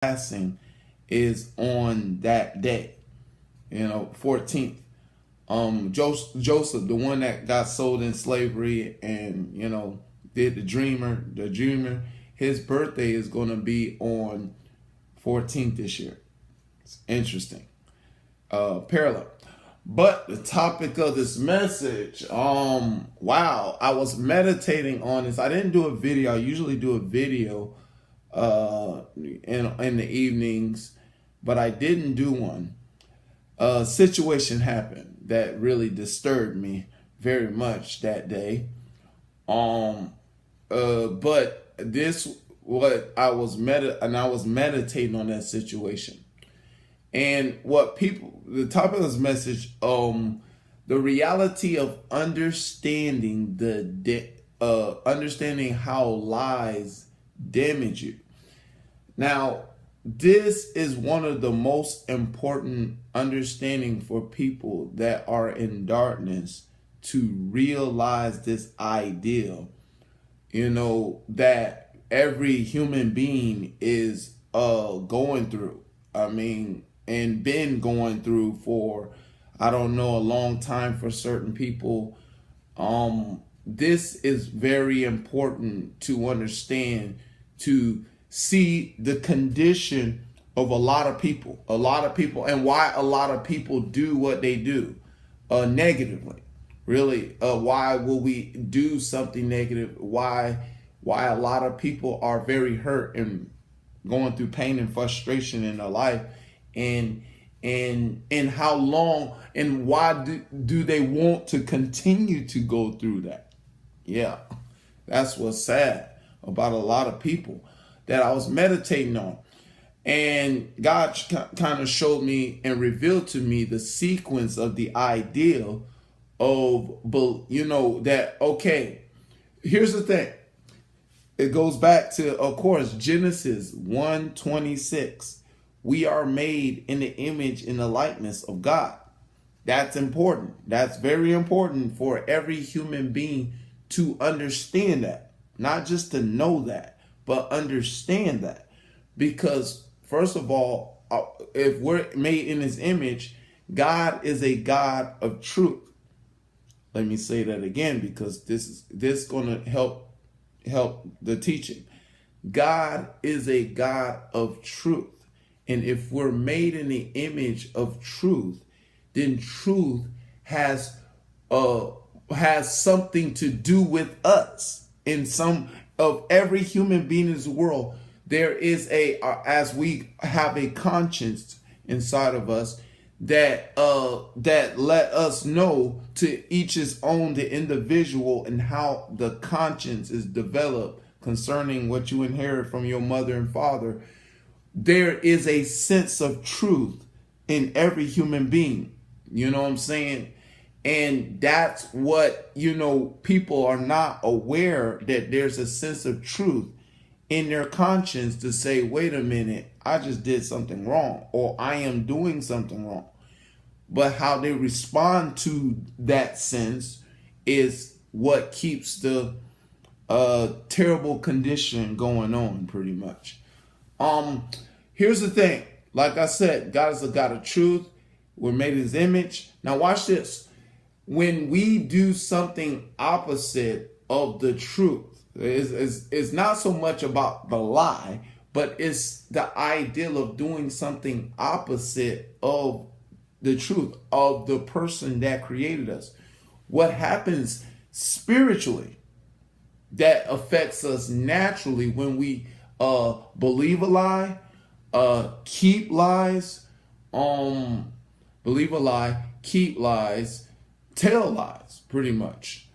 passing is on that day, 14th. Joseph, the one that got sold in slavery and, did the dreamer, his birthday is going to be on 14th this year. It's interesting. Parallel. But the topic of this message, wow, I was meditating on this. I didn't do a video. I usually do a video in the evenings, but I didn't do one. A situation happened that really disturbed me very much that day. But this what I was meditating on that situation. And the topic of this message, the reality of understanding understanding how lies damage you. Now, this is one of the most important understanding for people that are in darkness to realize this ideal, that every human being is going through. And been going through for, I don't know, a long time for certain people. This is very important to understand, to see the condition of a lot of people, and why a lot of people do what they do negatively. Really, why will we do something negative? Why a lot of people are very hurt and going through pain and frustration in their life. And how long and why do they want to continue to go through that? Yeah, that's what's sad about a lot of people that I was meditating on. And God kind of showed me and revealed to me the sequence of the ideal of, that, okay, here's the thing. It goes back to, of course, Genesis 1:26. We are made in the image and the likeness of God. That's important. That's very important for every human being to understand that. Not just to know that, but understand that. Because, first of all, if we're made in his image, God is a God of truth. Let me say that again, because this is going to help the teaching. God is a God of truth. And if we're made in the image of truth, then truth has something to do with us. In some of every human being in this world, there is as we have a conscience inside of us that let us know, to each his own, the individual, and how the conscience is developed concerning what you inherit from your mother and father. There is a sense of truth in every human being. You know what I'm saying? And that's what, people are not aware, that there's a sense of truth in their conscience to say, wait a minute, I just did something wrong, or I am doing something wrong. But how they respond to that sense is what keeps the terrible condition going on, pretty much. Here's the thing. Like I said, God is a God of truth. We're made in his image. Now watch this. When we do something opposite of the truth, it's not so much about the lie, but it's the ideal of doing something opposite of the truth of the person that created us. What happens spiritually that affects us naturally when we believe a lie, keep lies, believe a lie, keep lies, tell lies, pretty much.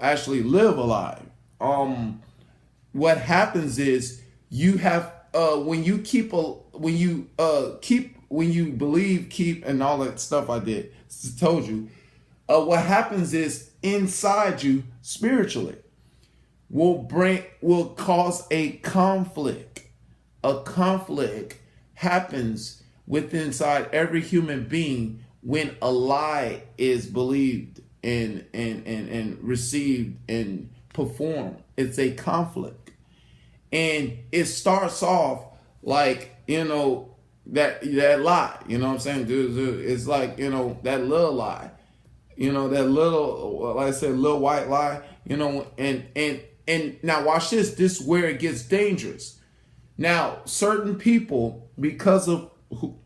Actually live a lie. What happens is you have when you believe, keep, and all that stuff I told you. What happens is inside you spiritually will cause a conflict. A conflict happens within inside every human being when a lie is believed and received and performed. It's a conflict. And it starts off like, that lie, you know what I'm saying? It's like, that little lie, that little, like I said, little white lie, and now watch this. This is where it gets dangerous. Now, certain people, because of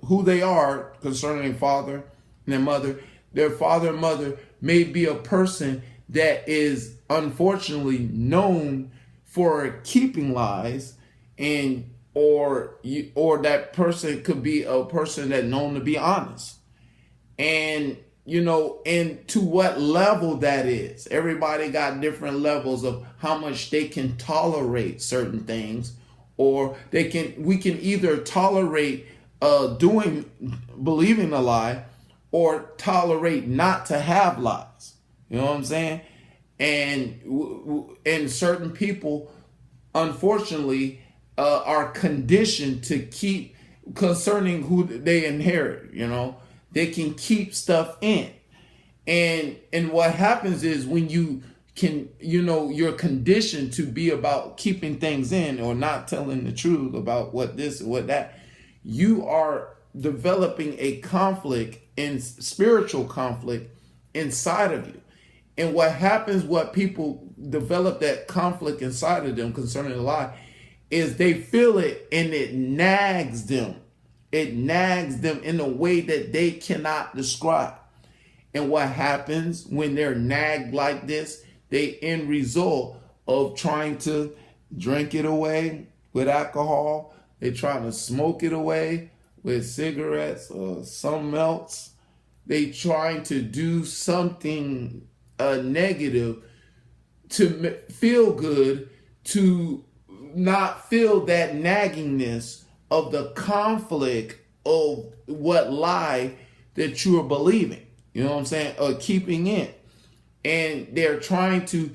who they are concerning their father and their mother, their father and mother may be a person that is unfortunately known for keeping lies, and or that person could be a person that known to be honest. And and to what level that is. Everybody got different levels of how much they can tolerate certain things, or we can either tolerate believing a lie, or tolerate not to have lies. You know what I'm saying? And certain people, unfortunately, are conditioned to keep, concerning who they inherit. They can keep stuff in, and what happens is when you can, you're conditioned to be about keeping things in or not telling the truth about what this or what that. You are developing a conflict, in spiritual conflict, inside of you. And what happens, what people develop that conflict inside of them concerning a lie, is they feel it and it nags them. It nags them in a way that they cannot describe. And what happens when they're nagged like this, they end result of trying to drink it away with alcohol. They're trying to smoke it away with cigarettes or something else. They trying to do something negative to feel good, to not feel that naggingness of the conflict of what lie that you are believing. You know what I'm saying? Or keeping in. And they're trying to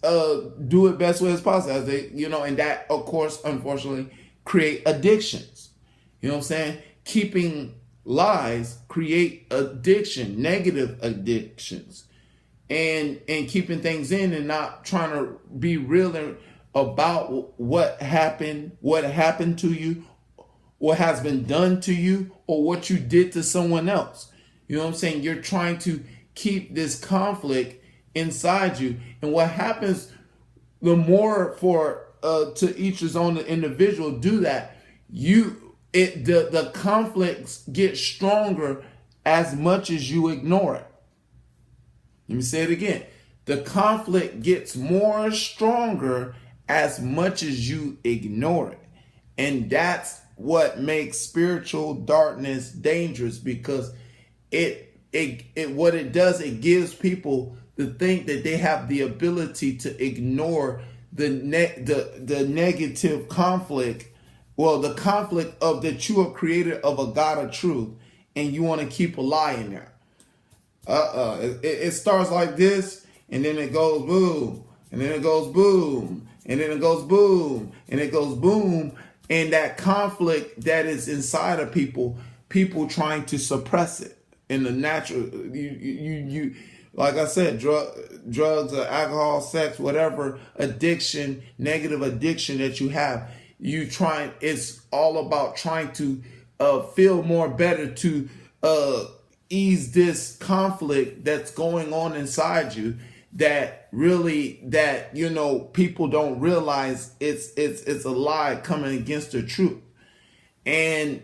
do it best way as possible. As they, and that, of course, unfortunately, create addictions. You know what I'm saying? Keeping lies create addiction, negative addictions. And keeping things in and not trying to be real about what happened to you, what has been done to you, or what you did to someone else. You know what I'm saying? You're trying to keep this conflict inside you. And what happens, the more to each his own individual do that, the conflicts get stronger as much as you ignore it. Let me say it again. The conflict gets more stronger as much as you ignore it. And that's what makes spiritual darkness dangerous, because what it does, it gives people to think that they have the ability to ignore the negative conflict, the conflict of that you are created of a God of truth, and you want to keep a lie in there. It starts like this, and then it goes boom, and then it goes boom, and then it goes boom, and it goes boom, and that conflict that is inside of people trying to suppress it in the natural. You like I said, drugs, or alcohol, sex, whatever addiction, negative addiction that you have, it's all about trying to feel more better, to ease this conflict that's going on inside you, that people don't realize it's a lie coming against the truth. And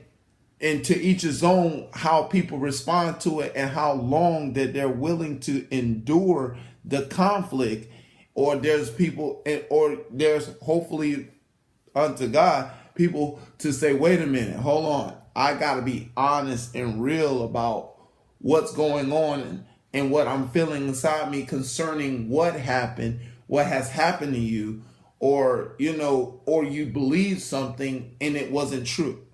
to each his own, how people respond to it and how long that they're willing to endure the conflict. Or there's people, or there's, hopefully unto God, people to say, wait a minute, hold on, I gotta be honest and real about what's going on and what I'm feeling inside me concerning what happened, what has happened to you, or you believe something and it wasn't true.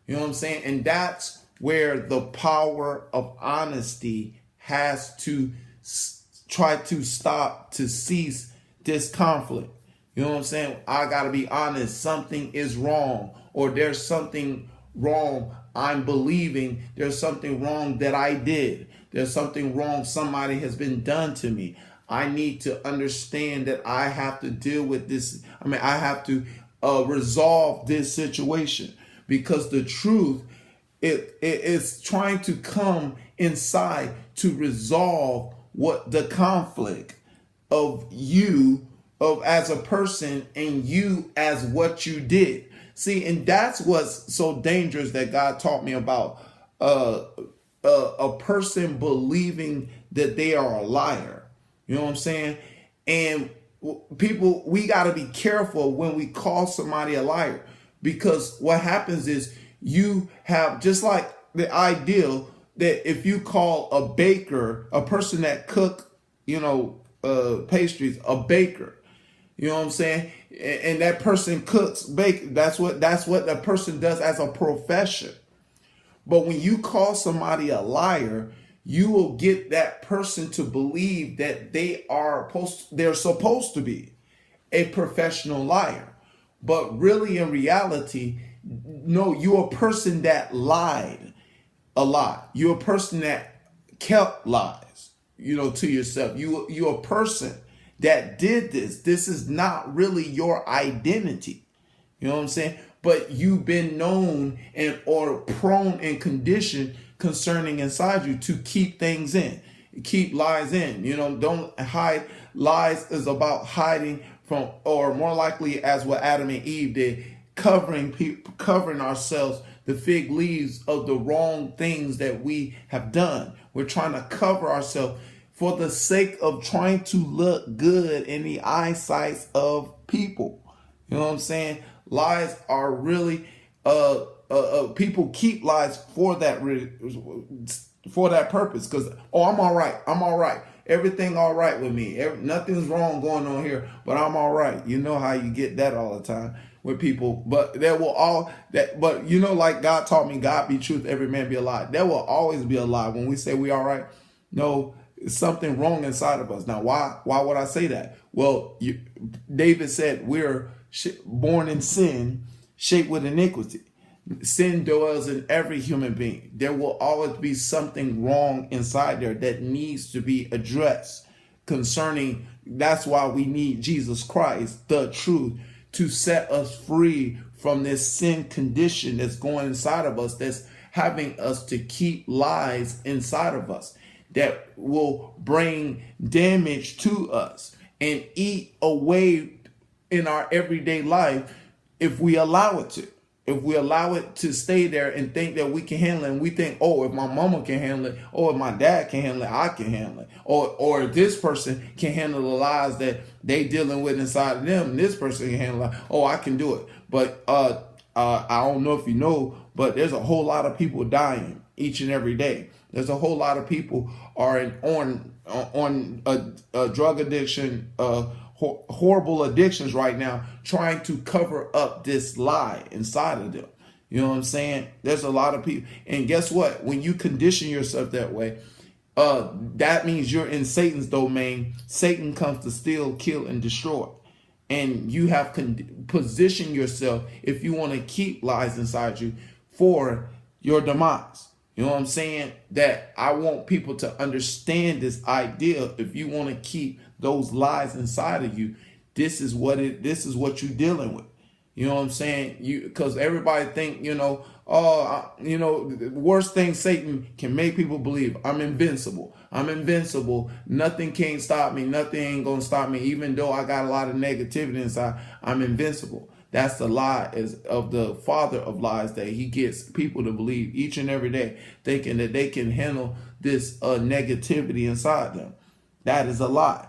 You know what I'm saying? And that's where the power of honesty has to try to stop, to cease this conflict. You know what I'm saying? I got to be honest. Something is wrong, or there's something wrong I'm believing. There's something wrong that I did. There's something wrong somebody has been done to me. I need to understand that I have to deal with this. I have to resolve this situation, because the truth is trying to come inside to resolve what the conflict of you of as a person and you as what you did. See, and that's what's so dangerous that God taught me about a person believing that they are a liar. You know what I'm saying? And people, we got to be careful when we call somebody a liar, because what happens is you have, just like the ideal that if you call a baker, a person that cook, pastries, a baker, you know what I'm saying? And that person cooks, bake. That's what that person does as a profession. But when you call somebody a liar, you will get that person to believe that they're supposed to be a professional liar. But really, in reality, no, you're a person that lied a lot. You're a person that kept lies, to yourself. You're a person that did this. This is not really your identity. You know what I'm saying? But you've been known or prone and conditioned concerning inside you to keep things in, keep lies in. Don't hide. Lies is about hiding from, or more likely as what Adam and Eve did, covering ourselves, the fig leaves of the wrong things that we have done. We're trying to cover ourselves for the sake of trying to look good in the eyesight of people. You know what I'm saying? Lies are really, people keep lies for that purpose. Because, I'm all right. I'm all right. Everything all right with me. Nothing's wrong going on here, but I'm all right. You know how you get that all the time with people. But there will like God taught me, God be truth, every man be a lie. There will always be a lie when we say we all right. No, it's something wrong inside of us. Now, why would I say that? Well, David said we're born in sin, shaped with iniquity. Sin dwells in every human being. There will always be something wrong inside there that needs to be addressed concerning. That's why we need Jesus Christ, the truth, to set us free from this sin condition that's going inside of us, that's having us to keep lies inside of us that will bring damage to us and eat away in our everyday life if we allow it to. If we allow it to stay there and think that we can handle it, and we think, if my mama can handle it, or if my dad can handle it, I can handle it. Or if this person can handle the lies that they dealing with inside of them, this person can handle it. I can do it. But I don't know if you know, but there's a whole lot of people dying each and every day. There's a whole lot of people are on drug addiction, horrible addictions right now, trying to cover up this lie inside of them. You know what I'm saying? There's a lot of people. And guess what? When you condition yourself that way, that means you're in Satan's domain. Satan comes to steal, kill, and destroy. And you have positioned yourself, if you want to keep lies inside you, for your demise. You know what I'm saying? That I want people to understand this idea. If you want to keep those lies inside of you, this is what you're dealing with. You know what I'm saying? Because everybody think, the worst thing Satan can make people believe, I'm invincible. I'm invincible. Nothing can stop me. Nothing ain't going to stop me. Even though I got a lot of negativity inside, I'm invincible. That's the lie of the father of lies that he gets people to believe each and every day, thinking that they can handle this negativity inside them. That is a lie.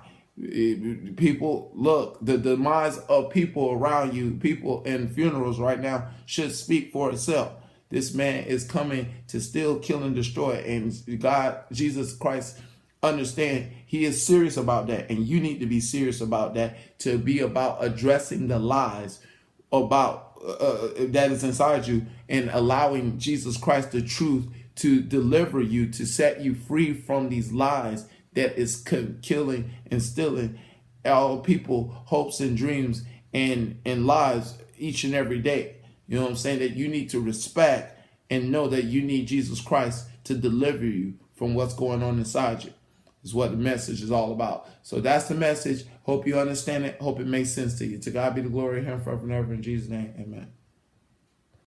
People, look, the demise of people around you, people in funerals right now, should speak for itself. This man is coming to steal, kill, and destroy. And God, Jesus Christ, understand he is serious about that. And you need to be serious about that, to be about addressing the lies about that is inside you, and allowing Jesus Christ, the truth, to deliver you, to set you free from these lies that is killing and stealing all people hopes and dreams and lives each and every day. You know what I'm saying? That you need to respect and know that you need Jesus Christ to deliver you from what's going on inside you. is what the message is all about. So that's the message. Hope you understand it. Hope it makes sense to you. To God be the glory, him forever and ever. In Jesus' name, amen.